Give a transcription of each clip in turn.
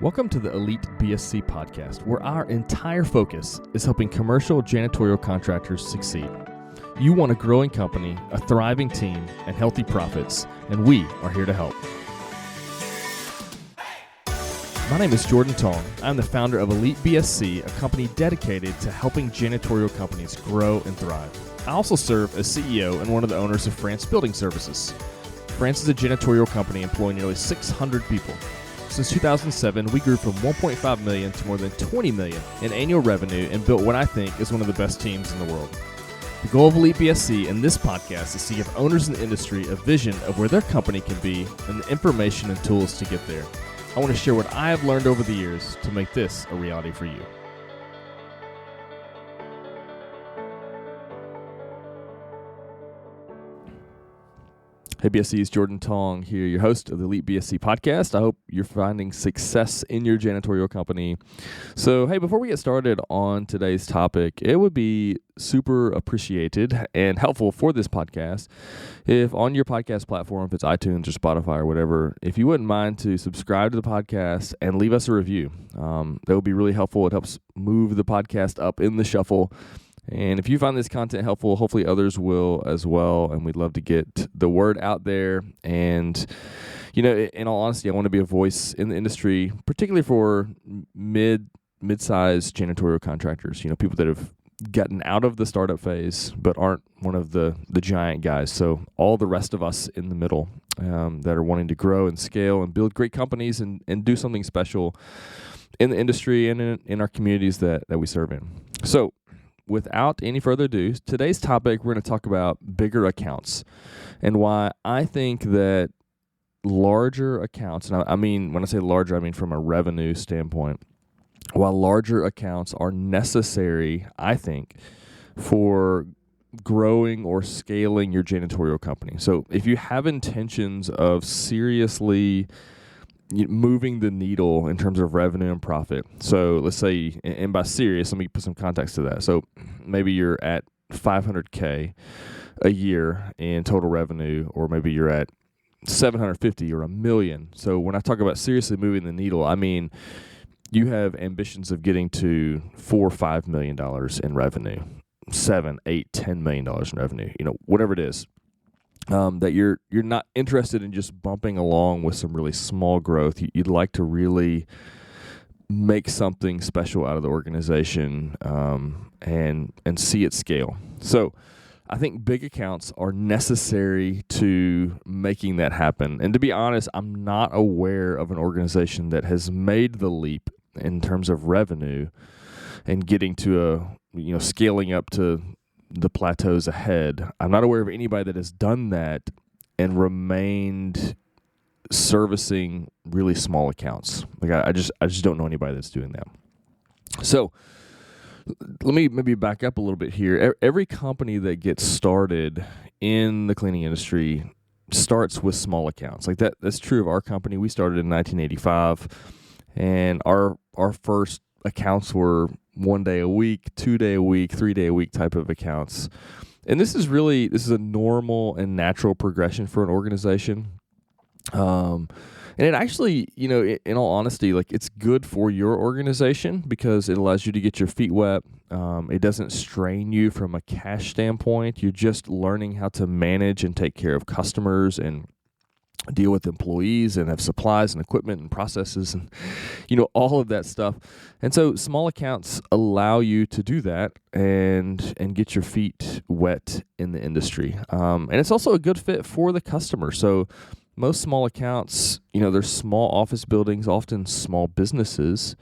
Welcome to the Elite BSC podcast, where our entire focus is helping commercial janitorial contractors succeed. You want a growing company, a thriving team, and healthy profits, and we are here to help. My name is Jordan Tong. I'm the founder of Elite BSC, a company dedicated to helping janitorial companies grow and thrive. I also serve as CEO and one of the owners of France Building Services. France is a janitorial company employing nearly 600 people. Since 2007, we grew from 1.5 million to more than 20 million in annual revenue and built what I think is one of the best teams in the world. The goal of Elite BSC and this podcast is to give owners in the industry a vision of where their company can be and the information and tools to get there. I want to share what I have learned over the years to make this a reality for you. Hey BSCs, Jordan Tong here, your host of the Elite BSC podcast. I hope you're finding success in your janitorial company. So, hey, before we get started on today's topic, it would be super appreciated and helpful for this podcast if on your podcast platform, if it's iTunes or Spotify or whatever, if you wouldn't mind to subscribe to the podcast and leave us a review. That would be really helpful. It helps move the podcast up in the shuffle. And if you find this content helpful, hopefully others will as well. And we'd love to get the word out there. And, you know, in all honesty, I want to be a voice in the industry, particularly for mid-sized janitorial contractors, you know, people that have gotten out of the startup phase but aren't one of the giant guys. So all the rest of us in the middle that are wanting to grow and scale and build great companies and do something special in the industry and in our communities that we serve in. So, without any further ado, today's topic, we're going to talk about bigger accounts and why I think that larger accounts, and I mean, when I say larger, I mean from a revenue standpoint, while larger accounts are necessary, I think, for growing or scaling your janitorial company. So if you have intentions of seriously moving the needle in terms of revenue and profit. So let's say, and by serious, let me put some context to that. So maybe you're at $500K a year in total revenue, or maybe you're at $750 or $1 million. So when I talk about seriously moving the needle, I mean you have ambitions of getting to $4 or $5 million in revenue, $7, $8, $10 million in revenue, you know, whatever it is. That you're not interested in just bumping along with some really small growth. You'd like to really make something special out of the organization and see it scale. So I think big accounts are necessary to making that happen. And to be honest, I'm not aware of an organization that has made the leap in terms of revenue and getting to scaling up to the plateaus ahead. I'm not aware of anybody that has done that and remained servicing really small accounts. Like I just don't know anybody that's doing that. So let me maybe back up a little bit here. Every company that gets started in the cleaning industry starts with small accounts. Like that's true of our company. We started in 1985, and our first accounts were 1 day a week, 2 day a week, 3 day a week type of accounts. And this is a normal and natural progression for an organization. And it actually, in all honesty, like it's good for your organization because it allows you to get your feet wet. It doesn't strain you from a cash standpoint. You're just learning how to manage and take care of customers and deal with employees and have supplies and equipment and processes and, all of that stuff. And so small accounts allow you to do that and get your feet wet in the industry. And it's also a good fit for the customer. So most small accounts, they're small office buildings, often small businesses,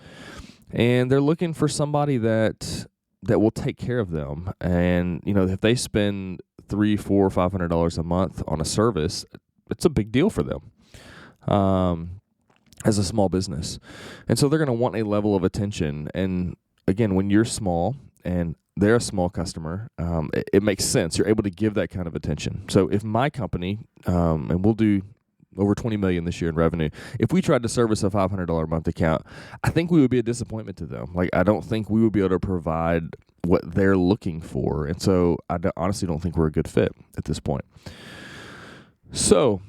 and they're looking for somebody that will take care of them. And, if they spend $300, $400, $500 a month on a service, it's a big deal for them as a small business. And so they're going to want a level of attention. And again, when you're small and they're a small customer, it makes sense. You're able to give that kind of attention. So if my company, and we'll do over $20 million this year in revenue, if we tried to service a $500 a month account, I think we would be a disappointment to them. Like, I don't think we would be able to provide what they're looking for. And so honestly don't think we're a good fit at this point. So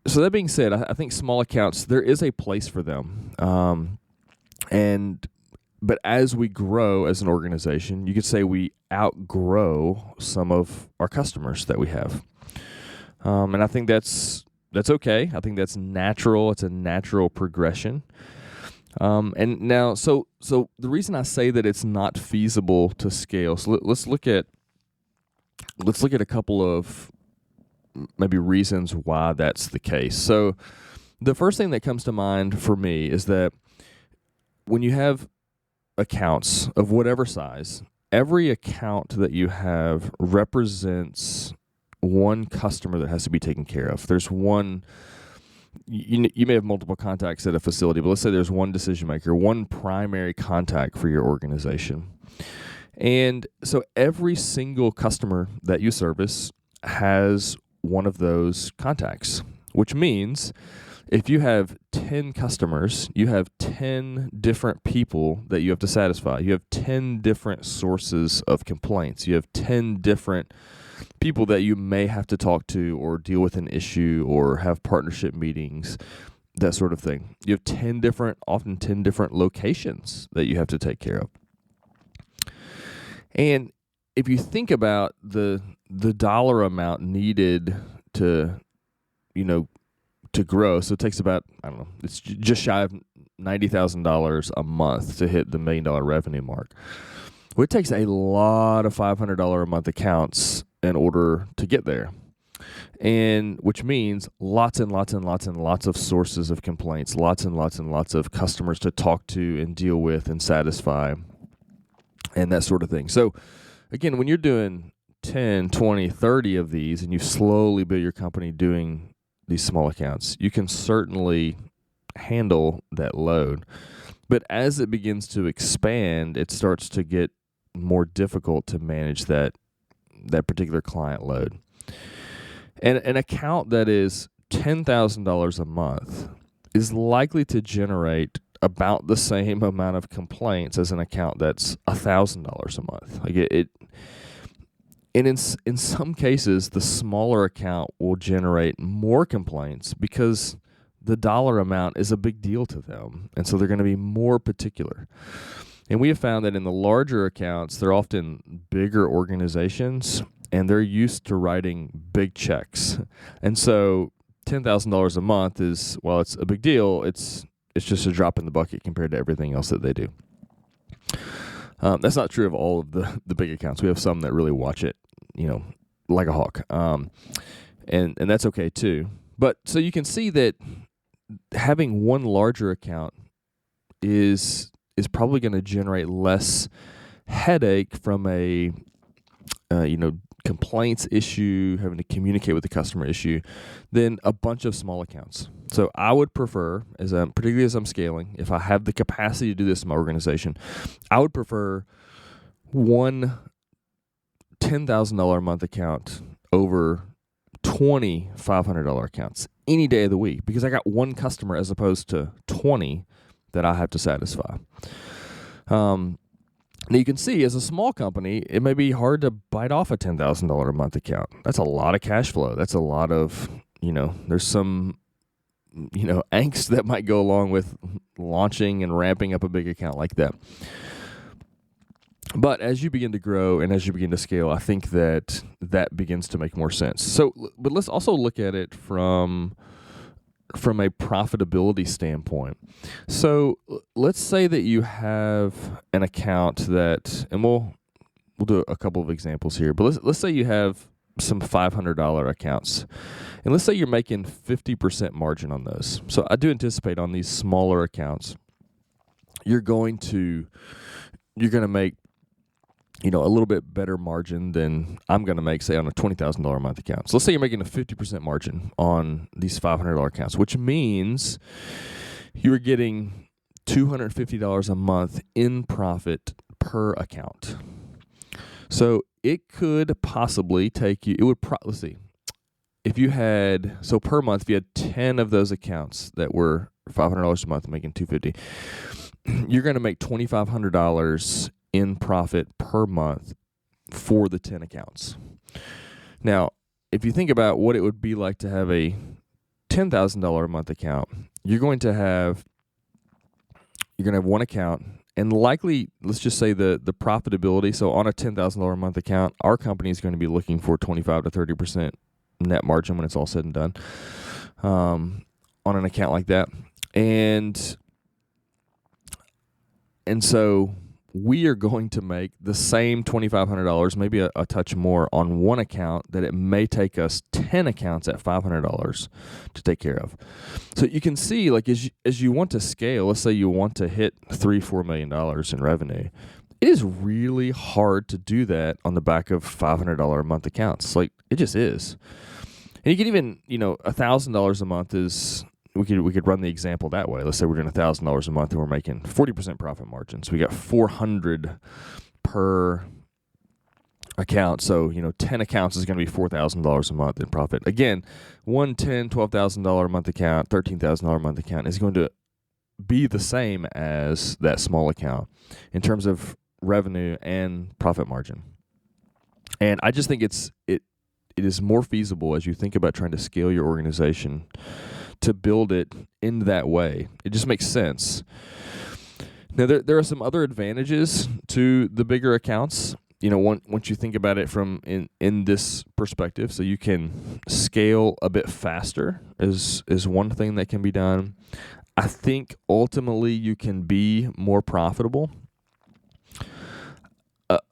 So that being said, I think small accounts, there is a place for them. But as we grow as an organization, you could say we outgrow some of our customers that we have. And I think that's okay. I think that's natural. It's a natural progression. And now, so the reason I say that it's not feasible to scale. So let's look at a couple of maybe reasons why that's the case. So the first thing that comes to mind for me is that when you have accounts of whatever size, every account that you have represents one customer that has to be taken care of. There's one, you may have multiple contacts at a facility, but let's say there's one decision maker, one primary contact for your organization. And so every single customer that you service has one of those contacts, which means if you have 10 customers, you have 10 different people that you have to satisfy. You have 10 different sources of complaints. You have 10 different people that you may have to talk to or deal with an issue or have partnership meetings, that sort of thing. You have often 10 different locations that you have to take care of. And if you think about the dollar amount needed to grow, so it takes about, I don't know, it's just shy of $90,000 a month to hit the $1 million revenue mark. Well, it takes a lot of $500 a month accounts in order to get there. And which means lots and lots and lots and lots of sources of complaints, lots and lots and lots of customers to talk to and deal with and satisfy and that sort of thing. So again, when you're doing 10, 20, 30 of these and you slowly build your company doing these small accounts, you can certainly handle that load. But as it begins to expand, it starts to get more difficult to manage that particular client load. And an account that is $10,000 a month is likely to generate about the same amount of complaints as an account that's $1,000 a month. Like and in some cases, the smaller account will generate more complaints because the dollar amount is a big deal to them, and so they're going to be more particular. And we have found that in the larger accounts, they're often bigger organizations, and they're used to writing big checks. And so $10,000 a month is, while it's a big deal, it's just a drop in the bucket compared to everything else that they do. That's not true of all of the big accounts. We have some that really watch it, like a hawk. And that's okay too. But so you can see that having one larger account is probably going to generate less headache from a complaints issue, having to communicate with the customer issue, than a bunch of small accounts. So I would prefer, particularly as I'm scaling, if I have the capacity to do this in my organization, I would prefer one $10,000 a month account over 20 $500 accounts any day of the week, because I got one customer as opposed to 20 that I have to satisfy. Now you can see, as a small company, it may be hard to bite off a $10,000 a month account. That's a lot of cash flow. That's a lot of, there's some, angst that might go along with launching and ramping up a big account like that. But as you begin to grow and as you begin to scale, I think that begins to make more sense. So, but let's also look at it from a profitability standpoint. So let's say that you have an account that, and we'll do a couple of examples here, but let's say you have some $500 accounts, and let's say you're making 50% margin on those. So I do anticipate on these smaller accounts, you're going to make a little bit better margin than I'm going to make, say, on a $20,000 a month account. So let's say you're making a 50% margin on these $500 accounts, which means you're getting $250 a month in profit per account. So it could possibly take you, let's see, per month, if you had 10 of those accounts that were $500 a month making $250, you're going to make $2,500 in profit per month for the 10 accounts. Now, if you think about what it would be like to have a $10,000 a month account, you're going to have one account, and likely, let's just say the profitability. So on a $10,000 a month account, our company is going to be looking for 25 to 30% net margin when it's all said and done, on an account like that. And so we are going to make the same $2,500, maybe a touch more, on one account that it may take us 10 accounts at $500 to take care of. So you can see, like, as you want to scale, let's say you want to hit $3-4 million in revenue, it is really hard to do that on the back of $500 a month accounts. Like, it just is. And you can even, $1,000 a month is, we could run the example that way. Let's say we're doing $1,000 a month and we're making 40% profit margin. So we got 400 per account. So, 10 accounts is going to be $4,000 a month in profit. Again, one $10,000, $12,000 a month account, $13,000 a month account is going to be the same as that small account in terms of revenue and profit margin. And I just think it is more feasible as you think about trying to scale your organization to build it in that way. It just makes sense. Now, there are some other advantages to the bigger accounts. Once you think about it from in this perspective, so you can scale a bit faster is one thing that can be done. I think ultimately you can be more profitable.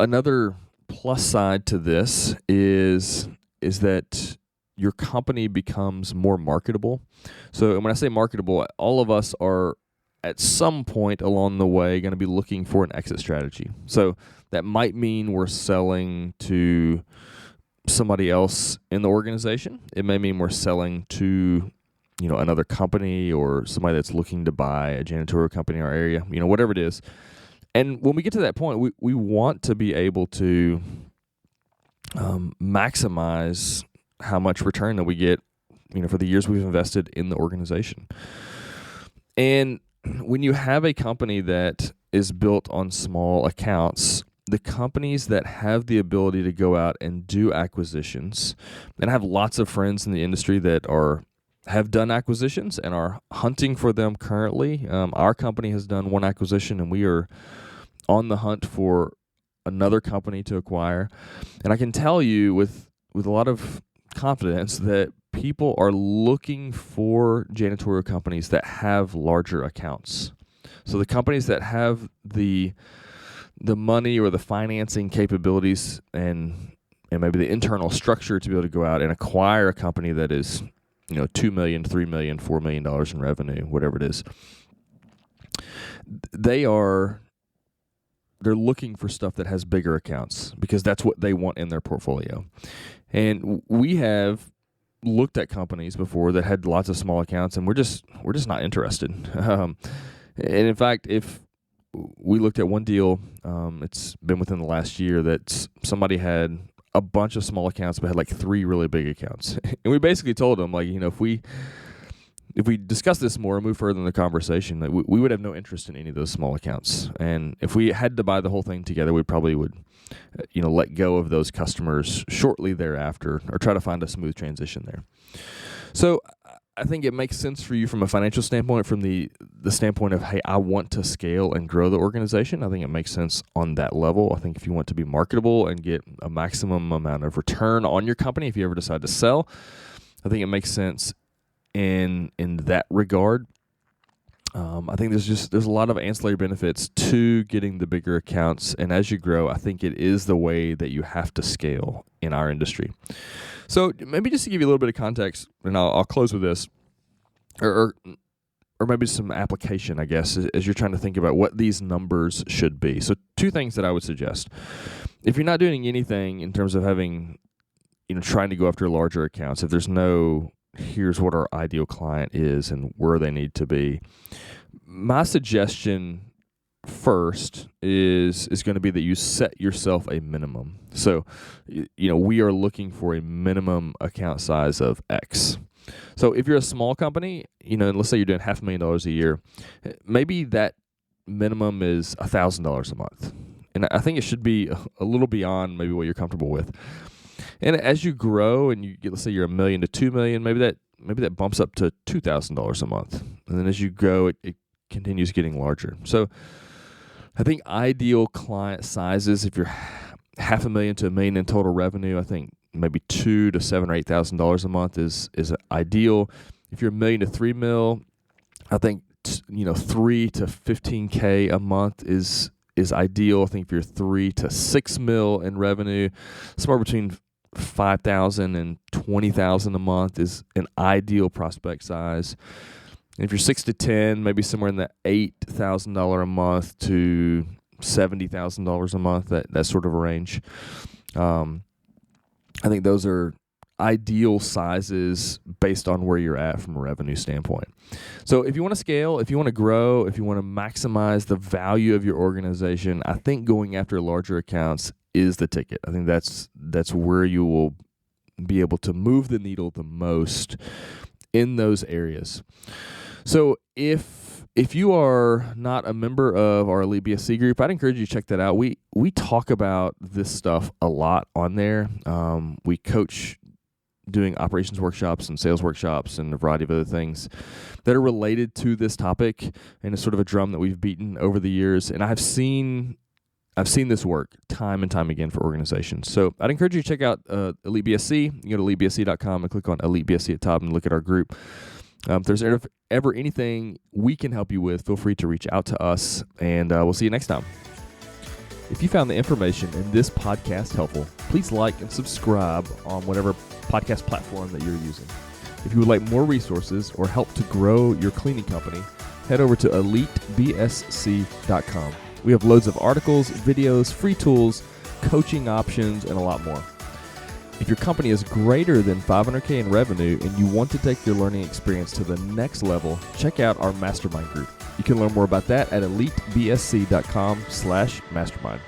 Another plus side to this is that your company becomes more marketable. So when I say marketable, all of us are at some point along the way going to be looking for an exit strategy. So that might mean we're selling to somebody else in the organization. It may mean we're selling to, another company or somebody that's looking to buy a janitorial company in our area, whatever it is. And when we get to that point, we want to be able to maximize how much return that we get, for the years we've invested in the organization. And when you have a company that is built on small accounts, the companies that have the ability to go out and do acquisitions, and I have lots of friends in the industry that have done acquisitions and are hunting for them currently. Our company has done one acquisition, and we are on the hunt for another company to acquire. And I can tell you with a lot of confidence that people are looking for janitorial companies that have larger accounts. So the companies that have the money or the financing capabilities and maybe the internal structure to be able to go out and acquire a company that is, $2 million, $3 million, $4 million in revenue, whatever it is, they're looking for stuff that has bigger accounts because that's what they want in their portfolio. And we have looked at companies before that had lots of small accounts, and we're just not interested. And in fact, if we looked at one deal, it's been within the last year that somebody had a bunch of small accounts but had like 3 really big accounts. And we basically told them, like, if we discuss this more and move further in the conversation, that we would have no interest in any of those small accounts. And if we had to buy the whole thing together, we probably would, let go of those customers shortly thereafter or try to find a smooth transition there. So I think it makes sense for you from a financial standpoint, from the standpoint of, hey, I want to scale and grow the organization. I think it makes sense on that level. I think if you want to be marketable and get a maximum amount of return on your company, if you ever decide to sell, I think it makes sense in that regard. I think there's a lot of ancillary benefits to getting the bigger accounts, and as you grow, I think it is the way that you have to scale in our industry. So maybe just to give you a little bit of context, and I'll close with this, or maybe some application, I guess, as you're trying to think about what these numbers should be. So 2 things that I would suggest. If you're not doing anything in terms of having, trying to go after larger accounts, if there's no, here's what our ideal client is and where they need to be, my suggestion first is going to be that you set yourself a minimum. So, we are looking for a minimum account size of X. So if you're a small company, and let's say you're doing $500,000 a year, maybe that minimum is $1,000 a month. And I think it should be a little beyond maybe what you're comfortable with. And as you grow and you get, let's say you're $1 million to $2 million, maybe maybe that bumps up to $2,000 a month. And then as you go, it continues getting larger. So I think ideal client sizes, if you're $500,000 to $1 million in total revenue, I think maybe $2,000 to $7,000 or $8,000 a month is ideal. If you're $1 million to $3 million, I think $3,000 to $15,000 a month is ideal. I think if you're $3 to $6 million in revenue, somewhere between $5,000 and $20,000 a month is an ideal prospect size. And if you're 6 to 10, maybe somewhere in the $8,000 a month to $70,000 a month, that sort of a range. I think those are ideal sizes based on where you're at from a revenue standpoint. So if you want to scale, if you want to grow, if you want to maximize the value of your organization, I think going after larger accounts is the ticket. I think that's where you will be able to move the needle the most in those areas. So if you are not a member of our Elite BSC group, I'd encourage you to check that out. We talk about this stuff a lot on there. We coach doing operations workshops and sales workshops and a variety of other things that are related to this topic, and it's sort of a drum that we've beaten over the years. And I've seen this work time and time again for organizations. So I'd encourage you to check out Elite BSC. You can go to elitebsc.com and click on Elite BSC at the top and look at our group. If there's ever anything we can help you with, feel free to reach out to us, and we'll see you next time. If you found the information in this podcast helpful, please like and subscribe on whatever podcast platform that you're using. If you would like more resources or help to grow your cleaning company, head over to elitebsc.com. We have loads of articles, videos, free tools, coaching options, and a lot more. If your company is greater than $500K in revenue and you want to take your learning experience to the next level, check out our mastermind group. You can learn more about that at elitebsc.com/mastermind.